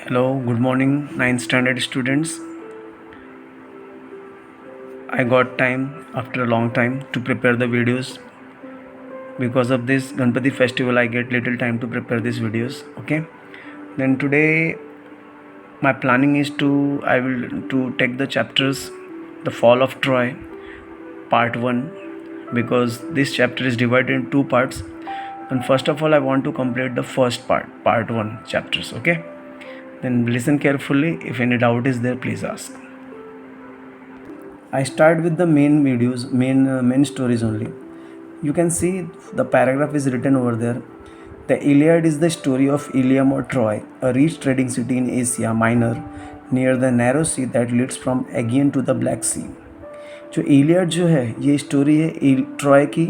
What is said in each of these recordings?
Hello, good morning, 9th standard students. I got time after a long time to prepare the videos. Because of this Ganpati festival, I get little time to prepare these videos. Okay. Then today, my planning is to take the chapters, the Fall of Troy, part 1, because this chapter is divided in two parts. And first of all, I want to complete the first part 1 chapters. Okay. Then listen carefully. If any doubt is there, please ask. I start with the main stories only. You can see the paragraph is written over there. The Iliad is the story of Ilium or Troy, a rich trading city in Asia Minor, near the narrow sea that leads from Aegean to the Black Sea. जो Iliad जो है ये story है Troy की,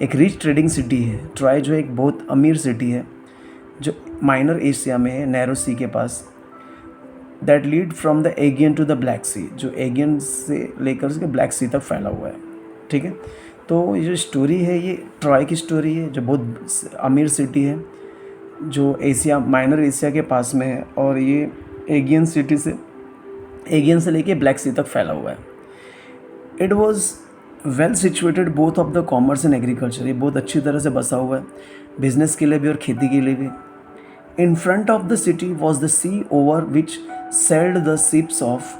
एक rich trading city है. Troy जो एक बहुत अमीर सिटी है जो माइनर एशिया में है, नैरो सी के पास. That lead from the Aegean to the Black Sea, जो एगियन से लेकर के ब्लैक सी तक फैला हुआ है. ठीक है. तो ये जो स्टोरी है ये ट्रॉय की स्टोरी है जो बहुत अमीर सिटी है जो एशिया माइनर एशिया के पास में है, और ये एगियन से लेके ब्लैक सी तक फैला हुआ है. It was well situated both of the commerce and agriculture. ये बहुत अच्छी तरह से बसा हुआ है बिजनेस के लिए भी और खेती के लिए भी. In front of the city was the sea over which sailed the ships of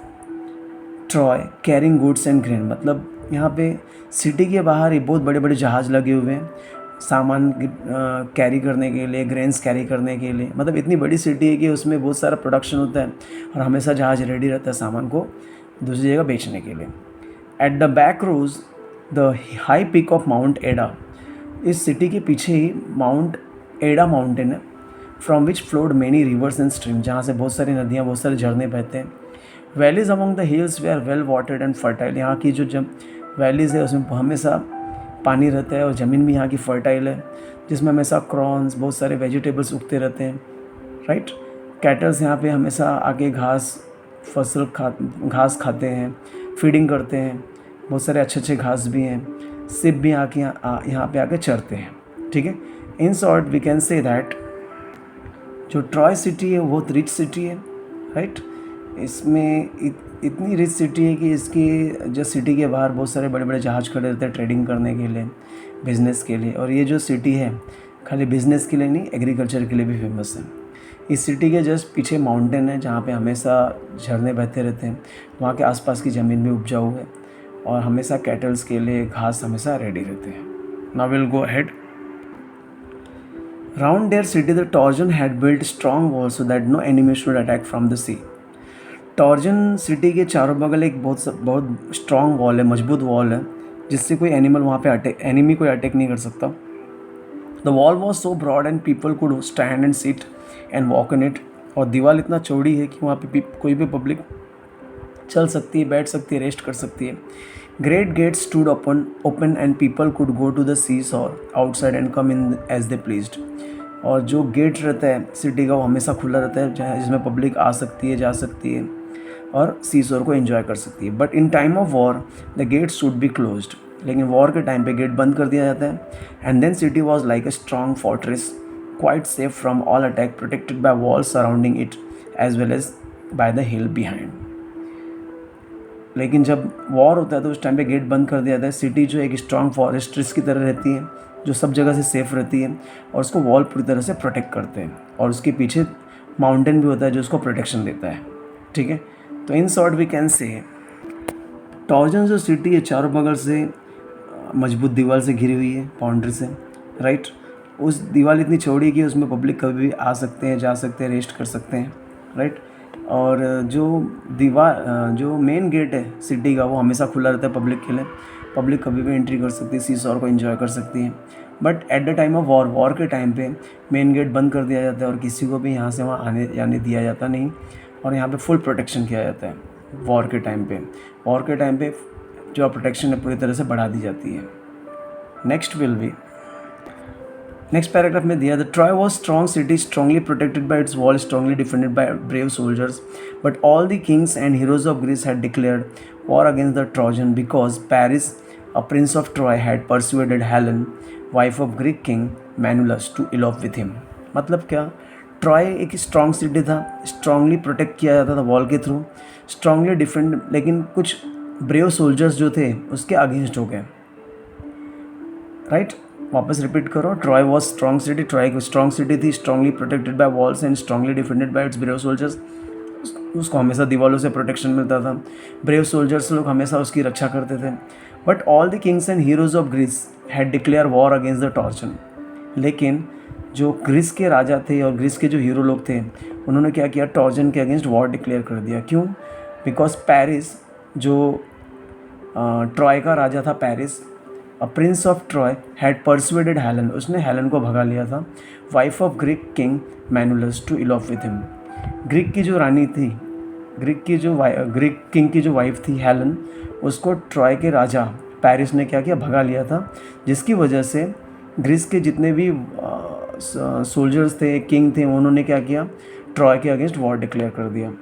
Troy carrying goods and grain. मतलब यहाँ पे सिटी के बाहर ये बहुत बड़े बड़े जहाज़ लगे हुए हैं सामान कैरी करने के लिए, ग्रेन्स कैरी करने के लिए. मतलब इतनी बड़ी सिटी है कि उसमें बहुत सारा प्रोडक्शन होता है और हमेशा जहाज़ रेडी रहता है सामान को दूसरी जगह बेचने के लिए. At the back rose the high peak of Mount Ida. इस सिटी के पीछे ही माउंट एडा माउंटेन है, from which flowed many rivers and stream, जहाँ से बहुत सारी नदियाँ, बहुत सारे झरने बहते हैं. वैलीज अमंग द हिल्स वे are well watered and fertile. यहाँ की जो वैलीज़ है उसमें हमेशा पानी रहता है और ज़मीन भी यहाँ की फर्टाइल है जिसमें हमेशा क्रॉन्स, बहुत सारे वेजिटेबल्स उगते रहते हैं. राइट. कैटल्स यहाँ पे हमेशा आके घास खाते हैं, फीडिंग करते हैं. बहुत सारे अच्छे घास भी हैं. सिप भी यहाँ पे आके चरते हैं. ठीक है. In short we can say that जो ट्रॉय सिटी है वो बहुत रिच सिटी है. राइट. इसमें इतनी रिच सिटी है कि इसकी जो सिटी के बाहर बहुत सारे बड़े बड़े जहाज़ खड़े रहते हैं ट्रेडिंग करने के लिए, बिज़नेस के लिए. और ये जो सिटी है खाली बिज़नेस के लिए नहीं, एग्रीकल्चर के लिए भी फेमस है. इस सिटी के जस्ट पीछे माउंटेन है जहाँ पे हमेशा झरने बहते रहते हैं. वहाँ के आसपास की ज़मीन भी उपजाऊ है और हमेशा कैटल्स के लिए घास हमेशा रेडी रहते हैं. Now will go ahead. Round their city the Trojan had built strong wall so that no enemy should attack from the sea. Trojan city के चारों बगल एक बहुत स्ट्रॉन्ग वॉल है, मजबूत वॉल है जिससे कोई एनिमल वहाँ पे एनिमी कोई अटैक नहीं कर सकता. The wall was so broad and people could stand and sit and walk in it. और दीवार इतना चौड़ी है कि वहाँ पे कोई भी पब्लिक चल सकती है, बैठ सकती है, रेस्ट कर सकती है. Great gate stood open and people could go to the sea shore outside and come in as they pleased. और जो गेट रहता है सिटी का वो हमेशा खुला रहता है जिसमें पब्लिक आ सकती है, जा सकती है और सी शोर को एंजॉय कर सकती है. But in time of war the gate should be closed. लेकिन वॉर के टाइम पे गेट बंद कर दिया जाता है. And then city was like a strong fortress quite safe from all attack, protected by walls surrounding it as well as by the hill behind. लेकिन जब वॉर होता है तो उस टाइम पे गेट बंद कर दिया जाता है. सिटी जो एक स्ट्रॉन्ग फॉरेस्ट्रेस की तरह रहती है जो सब जगह से सेफ रहती है और उसको वॉल पूरी तरह से प्रोटेक्ट करते हैं. और उसके पीछे माउंटेन भी होता है जो उसको प्रोटेक्शन देता है. ठीक है. तो in short we can say Trojan जो सिटी है चारों बगल से मजबूत दीवार से घिरी हुई है, बाउंड्री से. राइट. उस दीवार इतनी चौड़ी है कि उसमें पब्लिक कभी भी आ सकते हैं, जा सकते हैं, रेस्ट कर सकते हैं. राइट. और जो मेन गेट है सिटी का वो हमेशा खुला रहता है पब्लिक के लिए. पब्लिक कभी भी एंट्री कर सकती है, सी शोर को एंजॉय कर सकती है. But at the time of war के टाइम पे मेन गेट बंद कर दिया जाता है और किसी को भी यहाँ से वहाँ आने जाने दिया जाता नहीं. और यहाँ पे फुल प्रोटेक्शन किया जाता है वॉर के टाइम पे जो प्रोटेक्शन है पूरी तरह से बढ़ा दी जाती है. नेक्स्ट पैराग्राफ में दिया the Troy was strong city strongly protected by its wall, strongly defended by brave soldiers. But all the kings and heroes of Greece had declared war against the Trojan because Paris a prince of Troy had persuaded Helen wife of Greek king Menelaus to elope with him. मतलब क्या, Troy एक strong city था, strongly protect किया जाता था wall के through, strongly defend, लेकिन कुछ ब्रेव सोल्जर्स जो थे उसके अगेंस्ट हो गए, राइट। वापस रिपीट करो, Troy was strong city, Troy एक स्ट्रॉन्ग सिटी थी, strongly protected by walls and strongly defended bye it's brave soldiers. उसको हमेशा दीवारों से प्रोटेक्शन मिलता था, ब्रेव सोल्जर्स लोग हमेशा उसकी रक्षा करते थे। But all the kings and heroes of Greece had declare war against the Trojan. लेकिन जो ग्रीस के राजा थे और ग्रीस के जो हीरो लोग थे उन्होंने क्या किया, टॉर्जन के अगेंस्ट वॉर डिक्लेयर कर दिया। क्यों? बिकॉज पेरिस, जो ट्रॉय का राजा था Paris, a prince of Troy had persuaded Helen, उसने हेलन को भगा लिया था, wife of Greek king Menelaus, to elope with him. Greek की जो रानी थी, ग्रीक किंग की जो वाइफ थी हेलन, उसको ट्रॉय के राजा पेरिस ने क्या किया, भगा लिया था, जिसकी वजह से ग्रीस के जितने भी सोल्जर्स थे, किंग थे, उन्होंने क्या किया, ट्रॉय के अगेंस्ट वॉर डिक्लेयर कर दिया।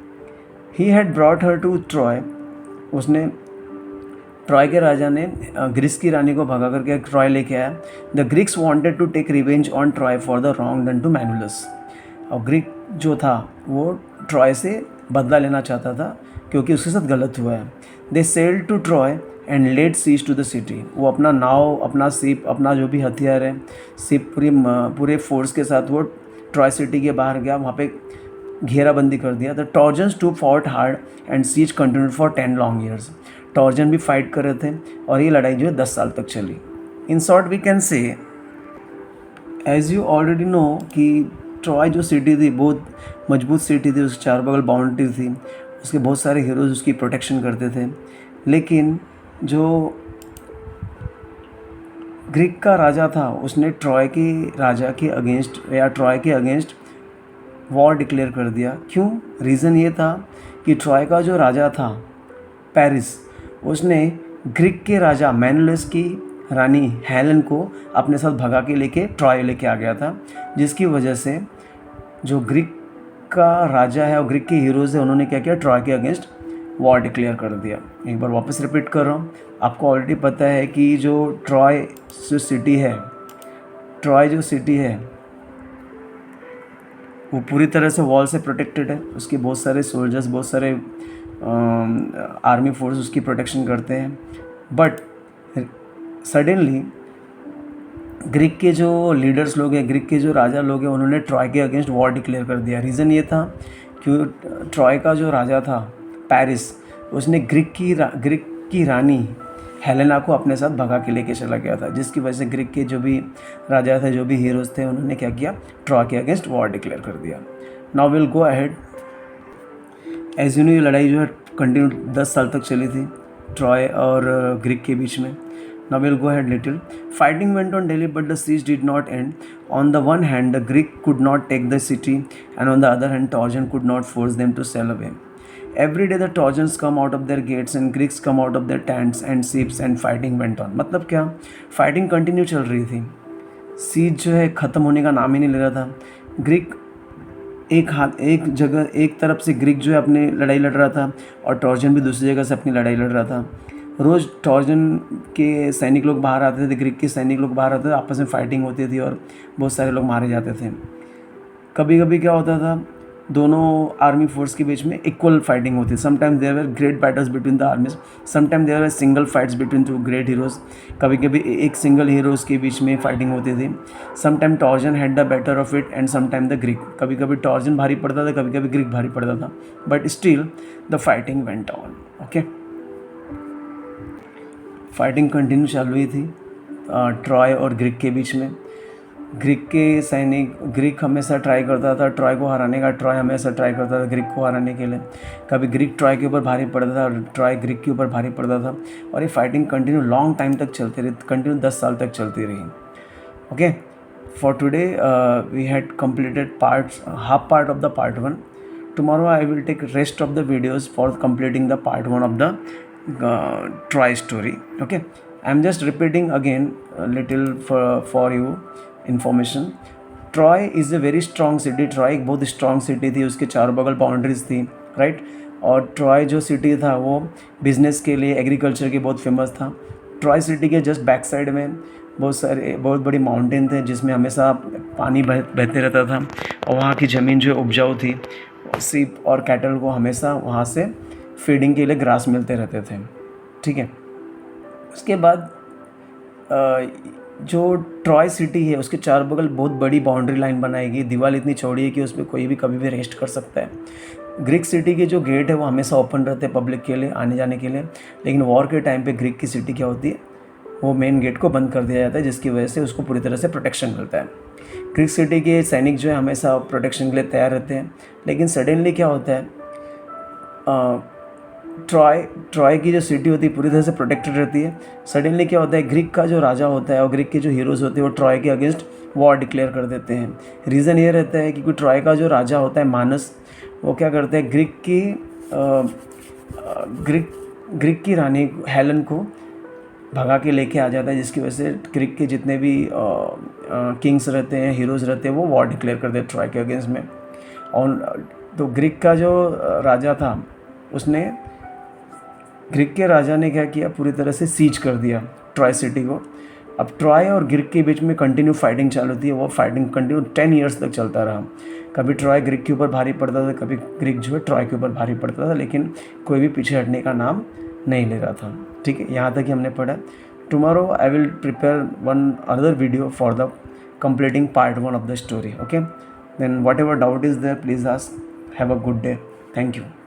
He had brought her to Troy, उसने ट्रॉय के राजा ने ग्रीस की रानी को भगा करके ट्रॉय लेके आया। The Greeks wanted to take revenge on Troy for the wrong done to Menelaus. और ग्रीक जो था वो ट्रॉय से बदला लेना चाहता था क्योंकि उसके साथ गलत हुआ है। They sailed to Troy and laid siege to the city. वो अपना नाव, अपना शिप, अपना जो भी हथियार है, शिप पूरे फोर्स के साथ वो ट्रॉय सिटी के बाहर गया, वहाँ पे घेराबंदी कर दिया। The Trojans too fought hard and siege continued for 10 long years. Trojan भी फाइट कर रहे थे और ये लड़ाई जो है 10 साल तक चली। In short we can say, as you already know कि ट्रॉय जो सिटी थी बहुत मजबूत सिटी थी, उसके चार बगल बाउंड्री थी, उसके बहुत सारे हीरोज़ उसकी प्रोटेक्शन करते थे। लेकिन जो ग्रीक का राजा था उसने ट्रॉय के राजा के अगेंस्ट या ट्रॉय के अगेंस्ट वॉर डिक्लेयर कर दिया। क्यों? रीज़न ये था कि ट्रॉय का जो राजा था पेरिस, उसने ग्रीक के राजा मैनुलस की रानी हेलन को अपने साथ भगा के लेके ट्रॉय लेके आ गया था, जिसकी वजह से जो ग्रीक का राजा है और ग्रीक के हीरोज़ है उन्होंने क्या किया, ट्रॉय के अगेंस्ट वॉर डिक्लेयर कर दिया। एक बार वापस रिपीट कर रहा हूँ, आपको ऑलरेडी पता है कि जो ट्रॉय जो सिटी है, ट्रॉय जो सिटी है वो पूरी तरह से वॉल से प्रोटेक्टेड है। उसके बहुत सारे सोल्जर्स, बहुत सारे आर्मी फोर्स उसकी प्रोटेक्शन करते हैं। बट सडनली ग्रीक के जो लीडर्स लोग हैं, ग्रीक के जो राजा लोग हैं, उन्होंने ट्रॉय के अगेंस्ट वॉर डिक्लेयर कर दिया। रीज़न ये था कि ट्रॉय का जो राजा था पेरिस, उसने ग्रीक की रानी हेलेना को अपने साथ भगा के लेके चला गया था, जिसकी वजह से ग्रीक के जो भी राजा थे, जो भी हीरोज़ थे, उन्होंने क्या किया, ट्रॉय के अगेंस्ट वॉर डिक्लेयर कर दिया। Now will go ahead. As you know, ये लड़ाई जो है कंटिन्यू 10 साल तक चली थी ट्रॉय और ग्रीक के बीच में। Now we'll go ahead little. Fighting went on daily, but the siege did not end. On the one hand, the Greek could not take the city, and on the other hand, Trojan could not force them to sail away. Every day the Trojans come out of their gates and Greeks come out of their tents and ships, and fighting went on. मतलब क्या? Fighting continue चल रही थी। siege जो है ख़त्म होने का नाम ही नहीं ले रहा था। ग्रीक एक तरफ से ग्रीक जो है अपनी लड़ाई लड़ रहा था और टॉर्जन भी दूसरी जगह से अपनी लड़ाई लड़ रहा था। रोज़ टॉर्जन के सैनिक लोग बाहर आते थे, ग्रीक के सैनिक लोग बाहर आते थे, आपस में फाइटिंग होती थी और बहुत सारे लोग मारे जाते थे। कभी कभी क्या होता था, दोनों आर्मी फोर्स के बीच में इक्वल फाइटिंग होती थी। Sometimes there were great battles between the armies, sometimes there were single fights between two great heroes. कभी कभी एक सिंगल हीरोज़ के बीच में फाइटिंग होती थी। Sometime torsion had the better of it and sometime the Greek. कभी कभी torsion भारी पड़ता था, कभी कभी ग्रीक भारी पड़ता था, but still the fighting went on. Okay, fighting continue चालू हुई थी ट्रॉय और ग्रीक के बीच में। ग्रीक हमेशा ट्राई करता था ट्रॉय को हराने का, ट्रॉय हमेशा ट्राई करता था ग्रीक को हराने के लिए। कभी ग्रीक ट्रॉय के ऊपर भारी पड़ता था और ट्रॉय ग्रीक के ऊपर भारी पड़ता था, और ये फाइटिंग कंटिन्यू लॉन्ग टाइम तक चलती रही, कंटिन्यू 10 साल तक चलती रही। Okay, for today we had completed half part of the part 1. Tomorrow I will take rest of the videos for completing the part 1 of the Troy story. Okay, I'm just repeating again a little for you information. Troy is a very strong city. Troy एक बहुत strong city थी, उसके चारों बगल boundaries थी, right. और Troy जो city था वो बिजनेस के लिए, एग्रीकल्चर के बहुत फेमस था। ट्रॉय सिटी के जस्ट बैक साइड में बहुत बड़ी माउंटेन थे जिसमें हमेशा पानी बहते रहता था, और वहाँ की ज़मीन जो उपजाऊ थी, सीप और कैटल को हमेशा वहाँ से फीडिंग के लिए ग्रास मिलते रहते थे। ठीक है, उसके बाद जो ट्रॉय सिटी है उसके चार बगल बहुत बड़ी बाउंड्री लाइन बनाई गई, दीवार इतनी चौड़ी है कि उस पर कोई भी कभी भी रेस्ट कर सकता है। ग्रीक सिटी के जो गेट है वो हमेशा ओपन रहते हैं पब्लिक के लिए आने जाने के लिए, लेकिन वॉर के टाइम पे ग्रीक की सिटी क्या होती है, वो मेन गेट को बंद कर दिया जाता है, जिसकी वजह से उसको पूरी तरह से प्रोटेक्शन मिलता है। ग्रीक सिटी के सैनिक जो है हमेशा प्रोटेक्शन के लिए तैयार रहते हैं, लेकिन सडनली क्या होता है, ट्रॉय की जो सिटी होती है पूरी तरह से प्रोटेक्टेड रहती है। सडनली क्या होता है, ग्रीक का जो राजा होता है और ग्रीक के जो हीरोज़ होते हैं वो ट्रॉय के अगेंस्ट वॉर डिक्लेयर कर देते हैं। रीज़न ये रहता है कि ट्रॉय का जो राजा होता है मानस, वो क्या करते हैं, ग्रीक की रानी हेलन को भगा के लेके आ जाता है, जिसकी वजह से ग्रीक के जितने भी किंग्स रहते हैं, हीरोज़ रहते हैं, वो वॉर डिक्लेयर करते हैं ट्रॉय के अगेंस्ट में। और तो ग्रीक का जो राजा था, उसने ग्रीक के राजा ने क्या किया, पूरी तरह से सीज कर दिया ट्रॉय सिटी को। अब ट्रॉय और ग्रीक के बीच में कंटिन्यू फाइटिंग चालू थी, वो फाइटिंग कंटिन्यू 10 ईयर्स तक चलता रहा। कभी ट्रॉय ग्रीक के ऊपर भारी पड़ता था, कभी ग्रीक जो है ट्रॉय के ऊपर भारी पड़ता था, लेकिन कोई भी पीछे हटने का नाम नहीं ले रहा था। ठीक है, यहाँ तक ही हमने पढ़ा। Tomorrow I will prepare one other video for the completing part 1 of the story. Okay, then whatever doubt is there, please ask. Have a good day. Thank you.